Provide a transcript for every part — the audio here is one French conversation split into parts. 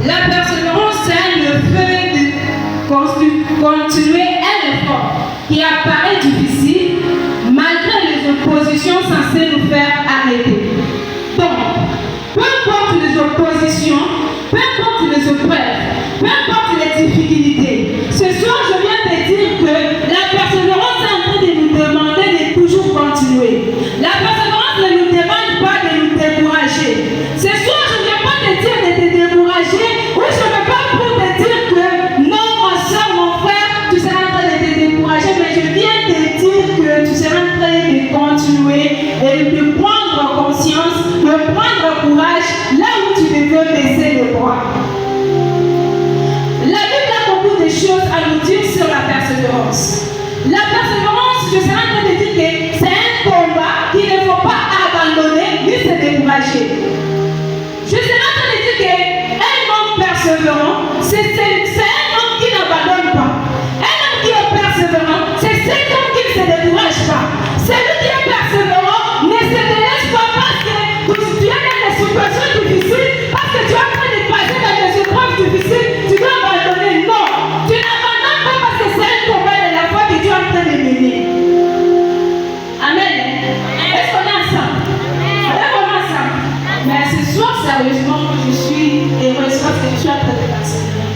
La persévérance, c'est le fait de continuer un effort qui apparaît difficile malgré les oppositions censées nous faire arrêter. Donc, peu importe les oppositions, peu importe les épreuves, peu importe les difficultés, ce soir je viens te dire que la persévérance est en train de nous demander de toujours continuer. La persévérance ne nous demande pas de nous décourager. Ce soir je ne viens pas te dire de te décourager, ou je ne veux pas pour te dire que non ma soeur, mon frère, tu seras en train de te décourager, mais je viens te dire que tu seras en train de continuer et de prendre conscience, de prendre courage là où tu devais baisser les bras. La Bible a beaucoup de choses à nous dire sur la persévérance. La persévérance, je serais en train de dire que c'est un combat qu'il ne faut pas abandonner ni se décourager. Je serais en train de dire qu'un homme persévérant, c'est un homme qui n'abandonne pas. Un homme qui est persévérant, c'est cet homme qui ne se décourage pas. Celui qui est persévérant ne se délaisse pas parce que tu es dans des situations difficiles, parce que tu es en train de passer dans des épreuves difficiles, tu dois abandonner. Non, tu n'abandonnes pas parce que c'est un combat de la foi que tu es en train de mener. Amen. Est-ce qu'on est ensemble? On est vraiment ensemble. Mais ce soir, sérieusement, je suis heureuse parce que je suis en train de persévérer.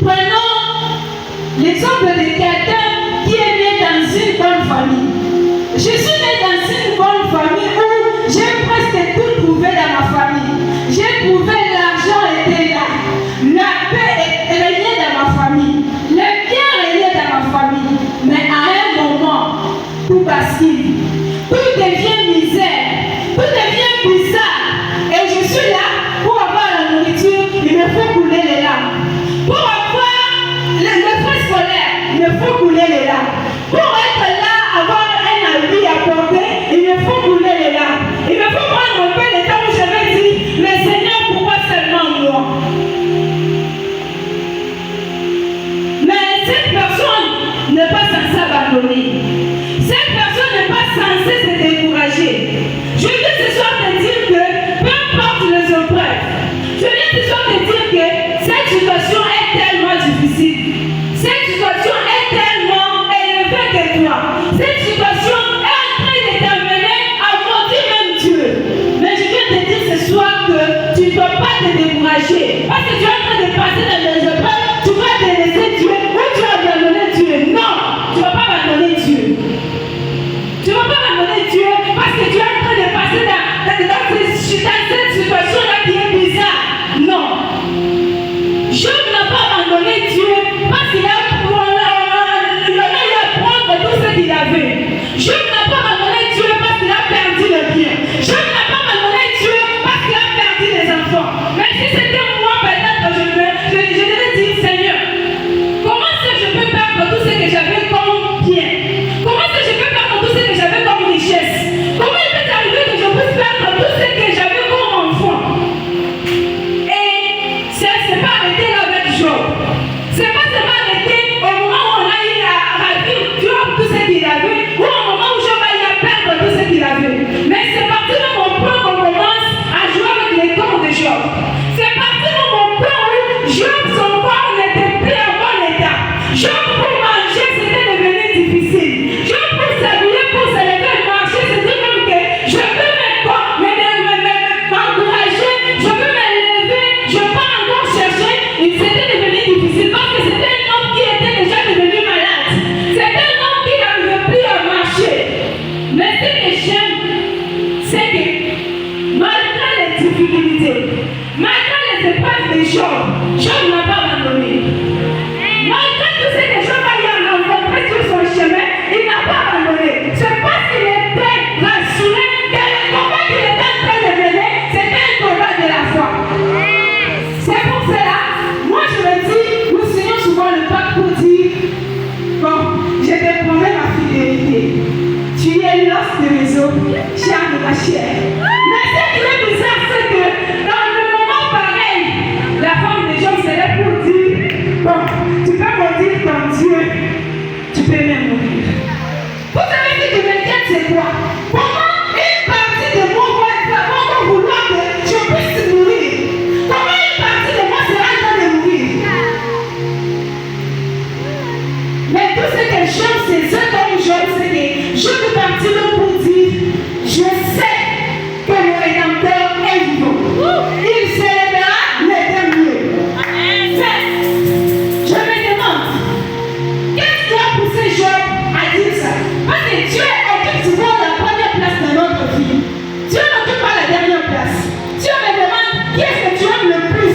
Prenons l'exemple de quelqu'un qui est né dans une bonne famille. Je suis né dans une bonne famille où j'ai presque tout trouvé dans ma famille. J'ai trouvé l'argent était là. La paix régnait dans ma famille. Le bien régnait dans ma famille. Mais à un moment, tout bascule. Tout devient misère. Tout devient bizarre. Et je suis là pour avoir la nourriture. Il me faut couler les larmes. Pour avoir le frais scolaire, il me faut couler les larmes. Pour être là, avoir un habit à porter, il me faut couler les larmes. Il me faut prendre un peu le temps où je vais dire, mais Seigneur, pourquoi seulement moi? Mais cette personne n'est pas censée abandonner. Cette personne n'est pas censée se décourager. Je viens ce soir te dire que peu importe les épreuves, je viens ce soir te dire que cette situation est tellement difficile. Cette situation est tellement élevée que toi. Cette situation est en train de t'amener à maudire même Dieu. Mais je viens te dire ce soir que tu ne dois pas te décourager. Parce que tu es en train de passer dans les épreuves, tu vas te laisser Dieu ou tu vas abandonner Dieu. Non, tu ne vas pas abandonner Dieu. Tu ne vas pas abandonner Dieu parce que tu es en train de passer dans cette situation-là qui est bizarre. Non. Job n'a pas abandonné Dieu parce qu'il a prendre tout ce qu'il avait. Job n'a pas abandonné Dieu parce qu'il a perdu le bien. Job n'a pas abandonné Dieu parce qu'il a perdu les enfants. Mais si c'était moi, peut-être je devais dire, Seigneur, comment est-ce que je peux perdre tout ce que j'avais comme bien? Comment est-ce que je peux perdre tout ce que j'avais comme richesse? Comment il peut arriver que je puisse perdre tout ce que j'avais comme enfant? Et c'est pas arrêté là avec Job. C'est pas seulement arrêté au moment où on a eu à ravir tout ce qu'il avait, ou au moment où Job a eu à perdre tout ce qu'il avait. Mais c'est parti de mon plan qu'on commence à jouer avec les corps de Job. C'est parti de mon plan où Job, son corps n'était plus en bon état. Job, pour manger, c'était devenu difficile. Job, pour s'habiller, pour se lever, marcher, c'était même que je peux m'encourager, je peux me lever, je peux encore chercher. C'était devenu difficile parce que c'était un homme qui était déjà devenu malade. C'était un homme qui n'arrivait plus à marcher. Mais ce que j'aime, c'est que malgré les difficultés, malgré les épreuves de Job, Job n'a pas abandonné. Malgré tout ce que Job a eu à rencontrer sur son chemin, il n'a pas abandonné. C'est parce qu'il était rassuré que le combat qu'il était en train de mener, c'était un combat de la foi. C'est pour cela, moi je me dis, nous signons souvent le pacte pour dire, bon, je te promets ma fidélité. Tu es l'os de mes os, chair de ma chair. Mais ce qui est bizarre, c'est que dans le moment pareil, la femme de Job serait pour dire, bon, tu peux me dire ton Dieu, tu peux même mourir. Vous savez ce qui m'inquiète, c'est quoi? Comment une partie de mon voix ces œuvres comme Job, c'est que je peux partir pour dire, je sais